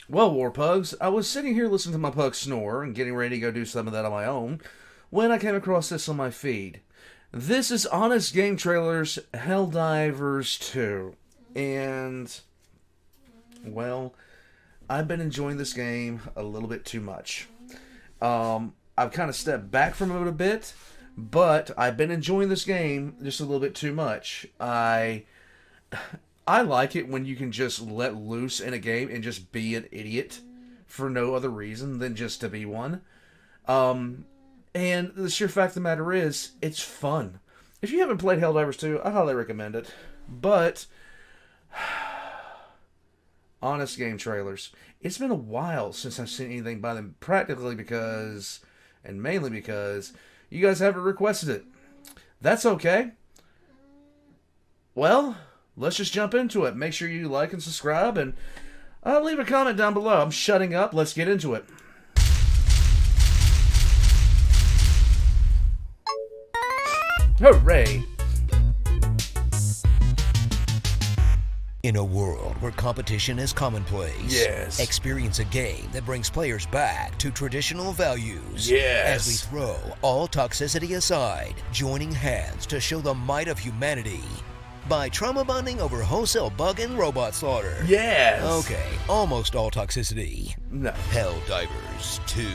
Well, War Pugs, I was sitting here listening to my pug snore and getting ready to go do some of that on my own when I came across this on my feed. This is Honest Game Trailers Helldivers 2. And, well, I've been enjoying this game a little bit too much. I've kind of stepped back from it a bit, but I've been enjoying this game just a little bit too much. I like it when you can just let loose in a game and just be an idiot for no other reason than just to be one. And the sheer fact of the matter is, it's fun. If you haven't played Helldivers 2, I highly recommend it. But, Honest Game Trailers, it's been a while since I've seen anything by them, practically because, and mainly because, you guys haven't requested it. That's okay. Well, let's just jump into it. Make sure you like and subscribe, and leave a comment down below. I'm shutting up. Let's get into it. Hooray! In a world where competition is commonplace, Yes. experience a game that brings players back to traditional values. Yes. As we throw all toxicity aside, joining hands to show the might of humanity by trauma bonding over wholesale bug and robot slaughter. Yes. Okay, almost all toxicity. No. Helldivers 2.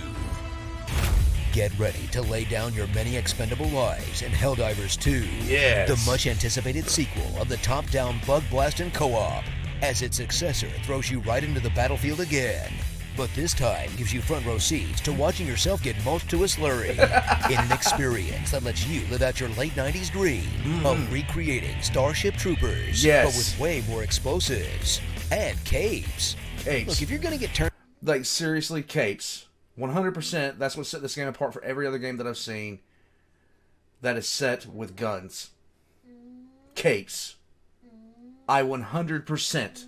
Get ready to lay down your many expendable lives in Helldivers 2. Yes. The much anticipated sequel of the top-down bug blasting co-op, as its successor throws you right into the battlefield again. But this time gives you front row seats to watching yourself get mulched to a slurry in an experience that lets you live out your late 90s dream of recreating Starship Troopers, Yes. but with way more explosives and capes. Capes. Look, if you're gonna get turned Like, seriously, capes. 100%, that's what set this game apart for every other game that I've seen that is set with guns. Capes. I 100%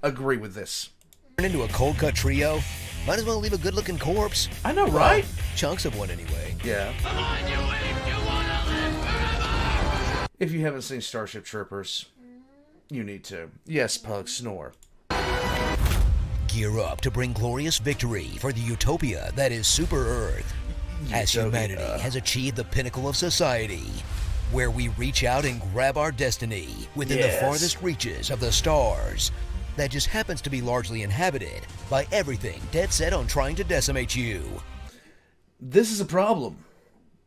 agree with this. into a cold cut trio, might as well leave a good looking corpse. I know, right? Chunks of one anyway. Yeah. Come on, you ape! You wanna live forever! If you haven't seen Starship Troopers, you need to. Yes, Pug, snore. Gear up to bring glorious victory for the utopia that is Super Earth, as Utopia. humanity has achieved the pinnacle of society, where we reach out and grab our destiny within Yes. the farthest reaches of the stars that just happens to be largely inhabited by everything dead set on trying to decimate you. This is a problem.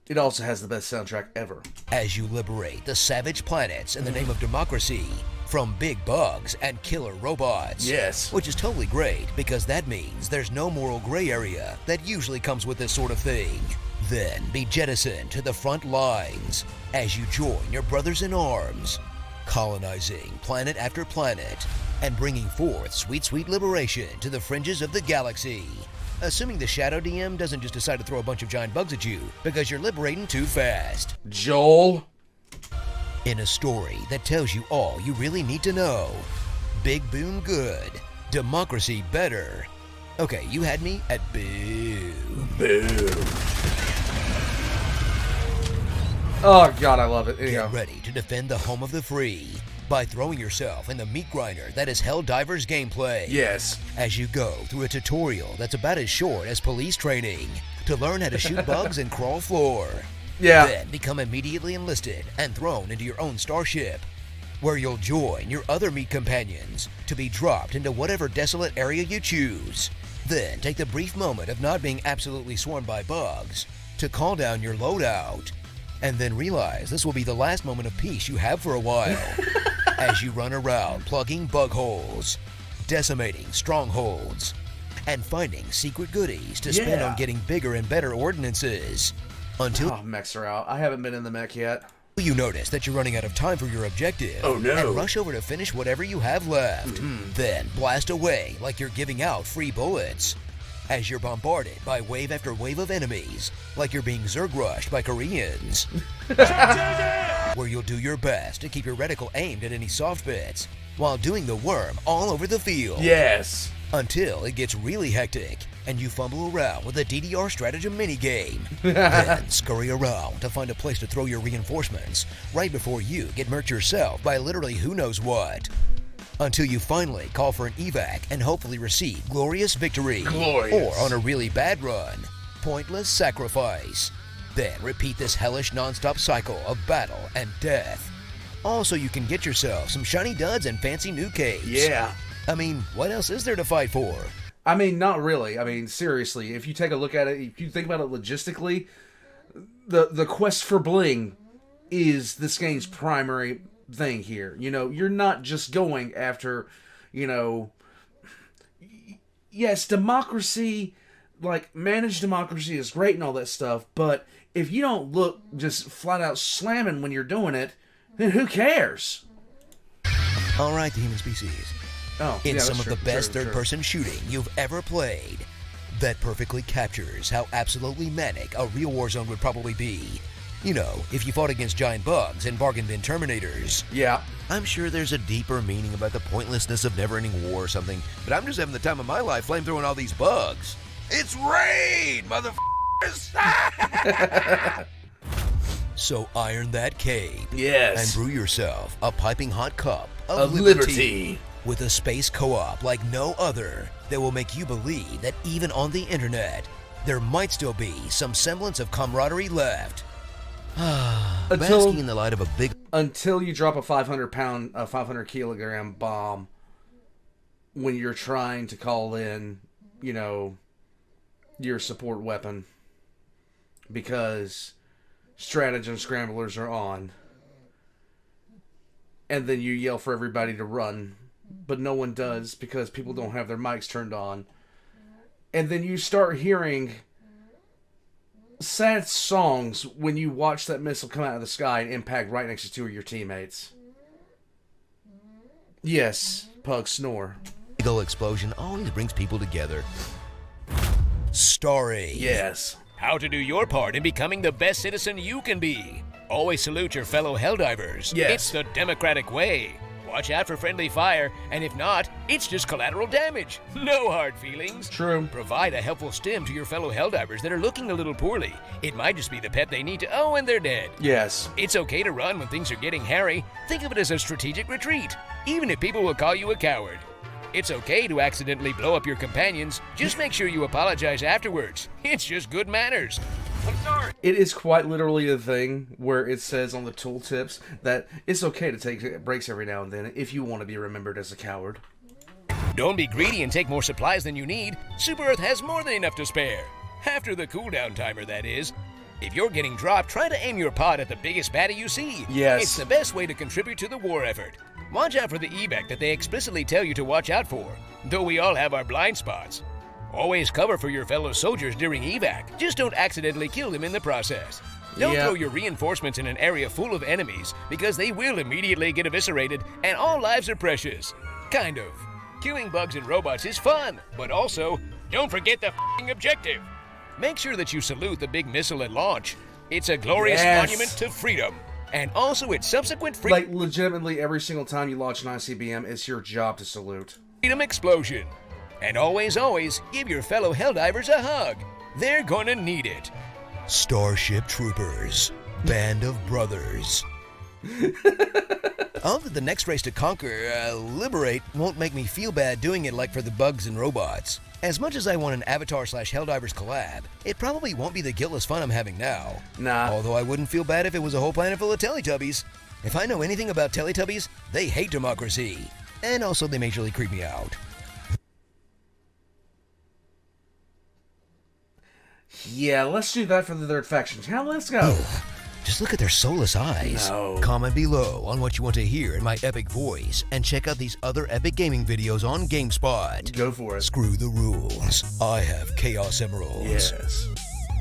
It also has the best soundtrack ever. As you liberate the savage planets in the name of democracy from big bugs and killer robots. Yes. Which is totally great, because that means there's no moral gray area that usually comes with this sort of thing. Then be jettisoned to the front lines as you join your brothers in arms, colonizing planet after planet and bringing forth sweet, sweet liberation to the fringes of the galaxy. Assuming the Shadow DM doesn't just decide to throw a bunch of giant bugs at you because you're liberating too fast. Joel. In a story that tells you all you really need to know. Big Boom good. Democracy better. Okay, you had me at boo. Boo. Oh, God, I love it. There you Get go. ready to defend the home of the free by throwing yourself in the meat grinder that is Helldivers gameplay. Yes. As you go through a tutorial that's about as short as police training to learn how to shoot bugs and crawl floor. Yeah. Then become immediately enlisted and thrown into your own starship, where you'll join your other meat companions to be dropped into whatever desolate area you choose. Then take the brief moment of not being absolutely swarmed by bugs to call down your loadout, and then realize this will be the last moment of peace you have for a while as you run around plugging bug holes, decimating strongholds, and finding secret goodies to spend Yeah. on getting bigger and better ordnances. Until Oh, mechs are out. I haven't been in the mech yet. you notice that you're running out of time for your objective. Oh, no. And rush over to finish whatever you have left. Then blast away like you're giving out free bullets as you're bombarded by wave after wave of enemies like you're being Zerg rushed by Koreans. Where you'll do your best to keep your reticle aimed at any soft bits while doing the worm all over the field. Yes. Until it gets really hectic and you fumble around with a DDR stratagem minigame. Then scurry around to find a place to throw your reinforcements right before you get murked yourself by literally who knows what. until you finally call for an evac and hopefully receive glorious victory. Glorious. Or on a really bad run, pointless sacrifice. Then repeat this hellish non-stop cycle of battle and death. Also, you can get yourself some shiny duds and fancy new capes. Yeah. I mean, what else is there to fight for? I mean, not really. I mean, seriously, if you take a look at it, if you think about it logistically, the quest for bling is this game's primary thing here. You know, you're not just going after, you know, yes, democracy, like, managed democracy is great and all that stuff, but if you don't look just flat out slamming when you're doing it, then who cares? All right, the human species. Oh, In yeah, some that's of the true, best true, third-person shooting you've ever played, that perfectly captures how absolutely manic a real war zone would probably be. You know, if you fought against giant bugs and bargain bin Terminators. Yeah. I'm sure there's a deeper meaning about the pointlessness of never-ending war or something, but I'm just having the time of my life flamethrowing all these bugs. It's rain, motherfuckers! So iron that cape. Yes. And brew yourself a piping hot cup Of liberty. with a space co-op like no other that will make you believe that even on the internet, there might still be some semblance of camaraderie left. Basking in the light of a big... Until you drop a 500 kilogram bomb when you're trying to call in, you know, your support weapon. Because stratagem scramblers are on. And then you yell for everybody to run. But no one does because people don't have their mics turned on. And then you start hearing sad songs when you watch that missile come out of the sky and impact right next to two of your teammates. Yes, Pug snore. Eagle explosion always brings people together. Starry. Yes. How to do your part in becoming the best citizen you can be. Always salute your fellow Helldivers. Yes. It's the democratic way. Watch out for friendly fire, and if not, it's just collateral damage. No hard feelings. True. Provide a helpful stim to your fellow Helldivers that are looking a little poorly. It might just be the pet they need to, oh, and they're dead. Yes. It's okay to run when things are getting hairy. Think of it as a strategic retreat, even if people will call you a coward. It's okay to accidentally blow up your companions. Just make sure you apologize afterwards. It's just good manners. I'm sorry. It is quite literally a thing where it says on the tooltips that it's okay to take breaks every now and then if you want to be remembered as a coward. Don't be greedy and take more supplies than you need. Super Earth has more than enough to spare. After the cooldown timer, that is. If you're getting dropped, try to aim your pod at the biggest baddie you see. Yes. It's the best way to contribute to the war effort. Watch out for the evac that they explicitly tell you to watch out for, though we all have our blind spots. Always cover for your fellow soldiers during evac. Just don't accidentally kill them in the process. Don't Yeah. throw your reinforcements in an area full of enemies, because they will immediately get eviscerated, and all lives are precious. Kind of. Killing bugs and robots is fun, but also, don't forget the f***ing objective. Make sure that you salute the big missile at launch. It's a glorious Yes. monument to freedom, and also its subsequent Like, legitimately, every single time you launch an ICBM, it's your job to salute. freedom explosion. And always, always give your fellow Helldivers a hug. They're gonna need it. Starship Troopers. Band of Brothers. I'll that the next race to conquer, liberate, won't make me feel bad doing it like for the bugs and robots. As much as I want an Avatar/Helldivers collab, it probably won't be the guiltless fun I'm having now. Nah. Although I wouldn't feel bad if it was a whole planet full of Teletubbies. If I know anything about Teletubbies, they hate democracy. And also they majorly creep me out. Yeah, let's do that for the third faction. Now let's go. Just look at their soulless eyes. No. Comment below on what you want to hear in my epic voice, and check out these other epic gaming videos on GameSpot. Go for it. Screw the rules. I have Chaos Emeralds. Yes.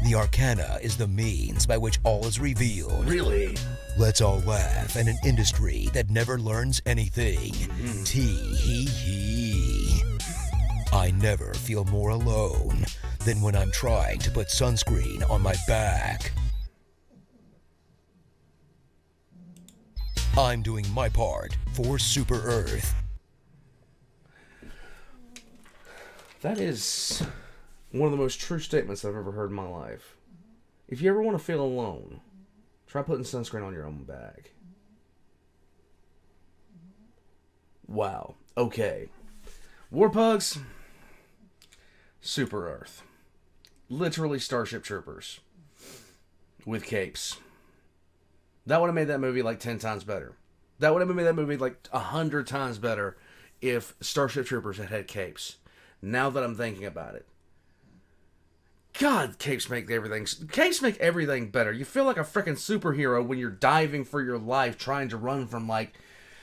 The Arcana is the means by which all is revealed. Really? Let's all laugh at an industry that never learns anything. Tee-hee-hee. I never feel more alone than when I'm trying to put sunscreen on my back. I'm doing my part for Super Earth. That is one of the most true statements I've ever heard in my life. If you ever want to feel alone, try putting sunscreen on your own back. Wow. Okay. Warpugs, Super Earth. Literally Starship Troopers. With capes. That would have made that movie like 10 times better. That would have made that movie like 100 times better if Starship Troopers had capes. Now that I'm thinking about it. God, capes make everything better. You feel like a freaking superhero when you're diving for your life trying to run from like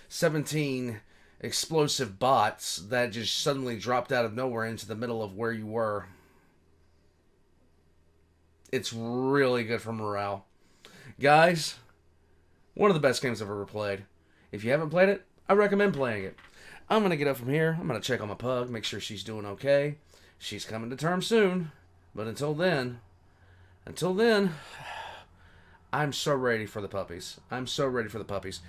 17 explosive bots that just suddenly dropped out of nowhere into the middle of where you were. It's really good for morale. Guys, one of the best games I've ever played. If you haven't played it, I recommend playing it. I'm going to get up from here. I'm going to check on my pug, make sure she's doing okay. She's coming to term soon. But until then, I'm so ready for the puppies. I'm so ready for the puppies.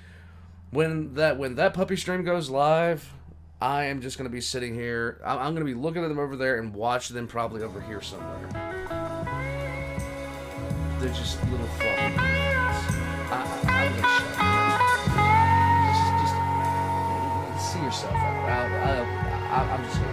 When that puppy stream goes live, I am just going to be sitting here. I'm going to be looking at them over there and watch them probably over here somewhere. They're just little fluffy babies. I'm going to shut up. Just see yourself out. I'm just going to